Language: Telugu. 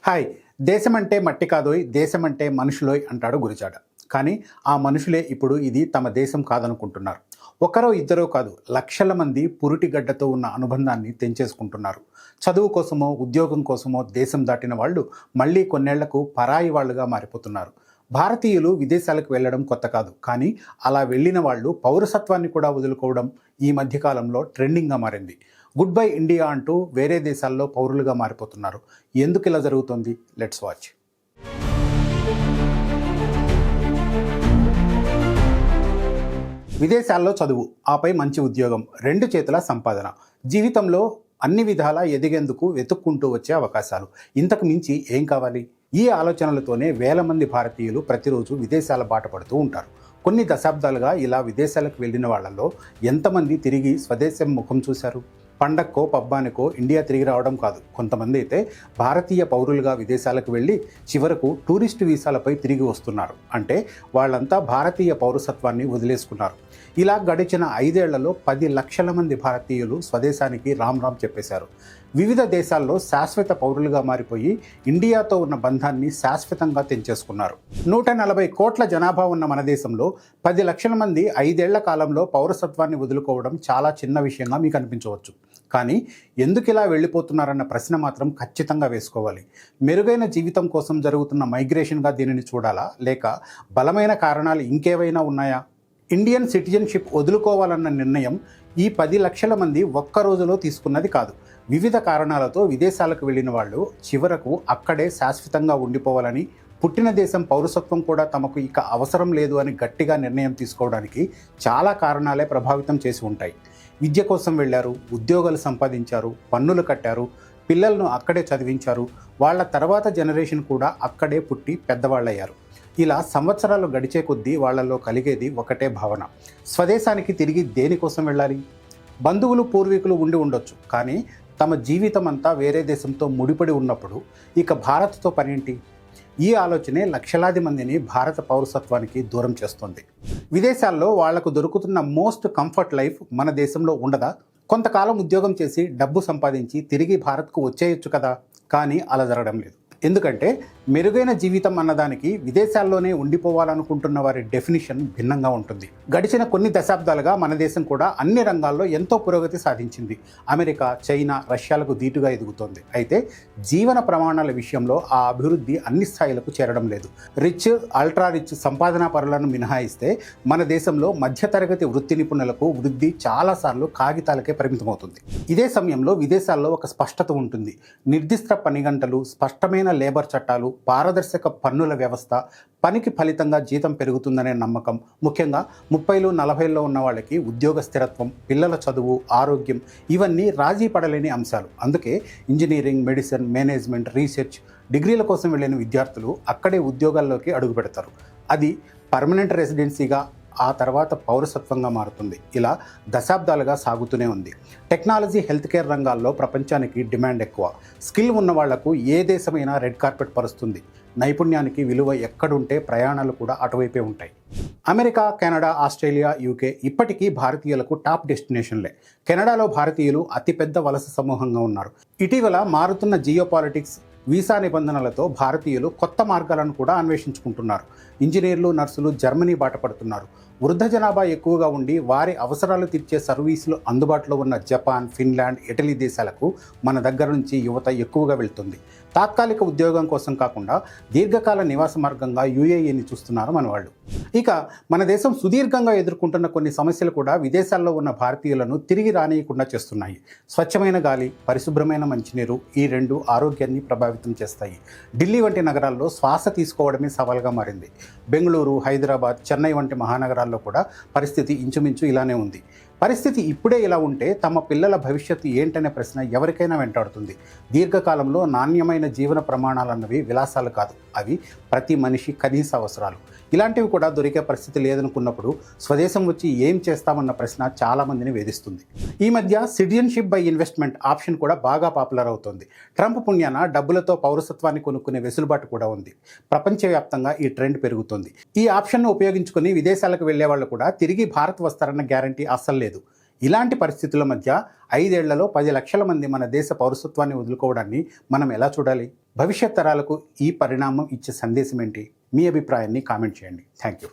హాయ్. దేశమంటే మట్టి కాదోయ్, దేశమంటే మనుషులోయ్ అంటాడు గురిజాడ. కానీ ఆ మనుషులే ఇప్పుడు ఇది తమ దేశం కాదనుకుంటున్నారు. ఒకరో ఇద్దరో కాదు, లక్షల మంది పురిటిగడ్డతో ఉన్న అనుబంధాన్ని తెంచేసుకుంటున్నారు. చదువు కోసమో ఉద్యోగం కోసమో దేశం దాటిన వాళ్ళు మళ్ళీ కొన్నేళ్లకు పరాయి వాళ్ళుగా మారిపోతున్నారు. భారతీయులు విదేశాలకు వెళ్ళడం కొత్త కాదు, కానీ అలా వెళ్ళిన వాళ్ళు పౌరసత్వాన్ని కూడా వదులుకోవడం ఈ మధ్యకాలంలో ట్రెండింగ్గా మారింది. గుడ్ బై ఇండియా అంటూ వేరే దేశాల్లో పౌరులుగా మారిపోతున్నారు. ఎందుకు ఇలా జరుగుతోంది? Let's watch. విదేశాల్లో చదువు, ఆపై మంచి ఉద్యోగం, రెండు చేతుల సంపాదన, జీవితంలో అన్ని విధాలా ఎదిగేందుకు వెతుక్కుంటూ వచ్చే అవకాశాలు, ఇంతకు మించి ఏం కావాలి? ఈ ఆలోచనలతోనే వేల మంది భారతీయులు ప్రతిరోజు విదేశాల బాట పడుతూ ఉంటారు. కొన్ని దశాబ్దాలుగా ఇలా విదేశాలకు వెళ్ళిన వాళ్ళలో ఎంతమంది తిరిగి స్వదేశం ముఖం చూశారు? పండక్కో పబ్బానికో ఇండియా తిరిగి రావడం కాదు, కొంతమంది అయితే భారతీయ పౌరులుగా విదేశాలకు వెళ్ళి చివరకు టూరిస్టు వీసాలపై తిరిగి వస్తున్నారు. అంటే వాళ్ళంతా భారతీయ పౌరసత్వాన్ని వదిలేసుకున్నారు. ఇలా గడిచిన 5 ఏళ్లలో 10 లక్షల మంది భారతీయులు స్వదేశానికి రామ్ రామ్ చెప్పేశారు. వివిధ దేశాల్లో శాశ్వత పౌరులుగా మారిపోయి ఇండియాతో ఉన్న బంధాన్ని శాశ్వతంగా తెంచేసుకున్నారు. 140 కోట్ల జనాభా ఉన్న మన దేశంలో 10 లక్షల మంది 5 ఏళ్ల కాలంలో పౌరసత్వాన్ని వదులుకోవడం చాలా చిన్న విషయంగా మీకు అనిపించవచ్చు. కానీ ఎందుకు ఇలా వెళ్ళిపోతున్నారన్న ప్రశ్న మాత్రం ఖచ్చితంగా వేసుకోవాలి. మెరుగైన జీవితం కోసం జరుగుతున్న మైగ్రేషన్గా దీనిని చూడాలా, లేక బలమైన కారణాలు ఇంకేవైనా ఉన్నాయా? ఇండియన్ సిటిజన్షిప్ వదులుకోవాలన్న నిర్ణయం ఈ 10 లక్షల మంది ఒక్క రోజులో తీసుకున్నది కాదు. వివిధ కారణాలతో విదేశాలకు వెళ్ళిన వాళ్ళు చివరకు అక్కడే శాశ్వతంగా ఉండిపోవాలని, పుట్టిన దేశం పౌరసత్వం కూడా తమకు ఇక అవసరం లేదు అని గట్టిగా నిర్ణయం తీసుకోవడానికి చాలా కారణాలే ప్రభావితం చేసి ఉంటాయి. విద్య కోసం వెళ్ళారు, ఉద్యోగాలు సంపాదించారు, పన్నులు కట్టారు, పిల్లలను అక్కడే చదివించారు, వాళ్ళ తర్వాత జనరేషన్ కూడా అక్కడే పుట్టి పెద్దవాళ్ళయ్యారు. ఇలా సంవత్సరాలు గడిచే కొద్దీ వాళ్లలో కలిగేది ఒకటే భావన: స్వదేశానికి తిరిగి దేనికోసం వెళ్ళాలి? బంధువులు పూర్వీకులు ఉండి ఉండొచ్చు, కానీ తమ జీవితం అంతా వేరే దేశంతో ముడిపడి ఉన్నప్పుడు ఇక భారత్తో పనేంటి? ఈ ఆలోచనే లక్షలాది మందిని భారత పౌరసత్వానికి దూరం చేస్తుంది. విదేశాల్లో వాళ్లకు దొరుకుతున్న మోస్ట్ కంఫర్ట్ లైఫ్ మన దేశంలో ఉండదా? కొంతకాలం ఉద్యోగం చేసి డబ్బు సంపాదించి తిరిగి భారత్కు వచ్చేయచ్చు కదా. కానీ అలా జరగడం లేదు. ఎందుకంటే మెరుగైన జీవితం అన్నదానికి విదేశాల్లోనే ఉండిపోవాలనుకుంటున్న వారి డెఫినిషన్ భిన్నంగా ఉంటుంది. గడిచిన కొన్ని దశాబ్దాలుగా మన దేశం కూడా అన్ని రంగాల్లో ఎంతో పురోగతి సాధించింది. అమెరికా, చైనా, రష్యాలకు ధీటుగా ఎదుగుతోంది. అయితే జీవన ప్రమాణాల విషయంలో ఆ అభివృద్ధి అన్ని స్థాయిలకు చేరడం లేదు. రిచ్, అల్ట్రా రిచ్ సంపాదనా పరులను మినహాయిస్తే మన దేశంలో మధ్యతరగతి వృత్తి నిపుణులకు వృద్ధి చాలాసార్లు కాగితాలకే పరిమితమవుతుంది. ఇదే సమయంలో విదేశాల్లో ఒక స్పష్టత ఉంటుంది. నిర్దిష్ట పని గంటలు, స్పష్టమైన లేబర్ చట్టాలు, పారదర్శక పన్నుల వ్యవస్థ, పనికి ఫలితంగా జీతం పెరుగుతుందనే నమ్మకం. ముఖ్యంగా 30లు 40ల్లో ఉన్న వాళ్ళకి ఉద్యోగ స్థిరత్వం, పిల్లల చదువు, ఆరోగ్యం ఇవన్నీ రాజీ పడలేని అంశాలు. అందుకే ఇంజనీరింగ్, మెడిసిన్, మేనేజ్మెంట్, రీసెర్చ్ డిగ్రీల కోసం వెళ్ళిన విద్యార్థులు అక్కడే ఉద్యోగాల్లోకి అడుగు పెడతారు. అది పర్మనెంట్ రెసిడెన్సీగా, ఆ తర్వాత పౌరసత్వంగా మారుతుంది. ఇలా దశాబ్దాలుగా సాగుతూనే ఉంది. టెక్నాలజీ, హెల్త్ కేర్ రంగాల్లో ప్రపంచానికి డిమాండ్ ఎక్కువ. స్కిల్ ఉన్న వాళ్లకు ఏ దేశమైనా రెడ్ కార్పెట్ పరుస్తుంది. నైపుణ్యానికి విలువ ఎక్కడుంటే ప్రయాణాలు కూడా అటువైపే ఉంటాయి. అమెరికా, కెనడా, ఆస్ట్రేలియా, యూకే ఇప్పటికీ భారతీయులకు టాప్ డెస్టినేషన్లే. కెనడాలో భారతీయులు అతిపెద్ద వలస సమూహంగా ఉన్నారు. ఇటీవల మారుతున్న జియోపాలిటిక్స్, వీసా నిబంధనలతో భారతీయులు కొత్త మార్గాలను కూడా అన్వేషించుకుంటున్నారు. ఇంజనీర్లు, నర్సులు జర్మనీ బాట పడుతున్నారు. వృద్ధ జనాభా ఎక్కువగా ఉండి వారి అవసరాలు తీర్చే సర్వీసులు అందుబాటులో ఉన్న జపాన్, ఫిన్లాండ్, ఇటలీ దేశాలకు మన దగ్గర నుంచి యువత ఎక్కువగా వెళ్తుంది. తాత్కాలిక ఉద్యోగం కోసం కాకుండా దీర్ఘకాల నివాస మార్గంగా యుఏఈని చూస్తున్నారు మన వాళ్ళు. ఇక మన దేశం సుదీర్ఘంగా ఎదుర్కొంటున్న కొన్ని సమస్యలు కూడా విదేశాల్లో ఉన్న భారతీయులను తిరిగి రానియకుండా చేస్తున్నాయి. స్వచ్ఛమైన గాలి, పరిశుభ్రమైన మంచినీరు ఈ రెండు ఆరోగ్యాన్ని ప్రభావితం చేస్తాయి. ఢిల్లీ వంటి నగరాల్లో శ్వాస తీసుకోవడమే సవాల్గా మారింది. బెంగళూరు, హైదరాబాద్, చెన్నై వంటి మహానగరాల్లో కూడా పరిస్థితి ఇంచుమించు ఇలానే ఉంది. పరిస్థితి ఇప్పుడే ఇలా ఉంటే తమ పిల్లల భవిష్యత్తు ఏంటనే ప్రశ్న ఎవరికైనా వెంటాడుతుంది. దీర్ఘకాలంలో నాణ్యమైన జీవన ప్రమాణాలన్నవి విలాసాలు కాదు, అవి ప్రతి మనిషి కనీస అవసరాలు. ఇలాంటివి కూడా దొరికే పరిస్థితి లేదనుకున్నప్పుడు స్వదేశం వచ్చి ఏం చేస్తామన్న ప్రశ్న చాలామందిని వేధిస్తుంది. ఈ మధ్య సిటిజన్షిప్ బై ఇన్వెస్ట్మెంట్ ఆప్షన్ కూడా బాగా పాపులర్ అవుతోంది. ట్రంప్ పుణ్యాన డబ్బులతో పౌరసత్వాన్ని కొనుక్కునే వెసులుబాటు కూడా ఉంది. ప్రపంచవ్యాప్తంగా ఈ ట్రెండ్ పెరుగుతుంది. ఈ ఆప్షన్ను ఉపయోగించుకుని విదేశాలకు వెళ్లే వాళ్ళు కూడా తిరిగి భారత్ వస్తారన్న గ్యారంటీ అస్సలు లేదు. ఇలాంటి పరిస్థితుల మధ్య 5 ఏళ్లలో 10 లక్షల మంది మన దేశ పౌరసత్వాన్ని వదులుకోవడాన్ని మనం ఎలా చూడాలి? భవిష్యత్ తరాలకు ఈ పరిణామం ఇచ్చే సందేశం ఏంటి? మీ అభిప్రాయాన్ని కామెంట్ చేయండి. Thank you.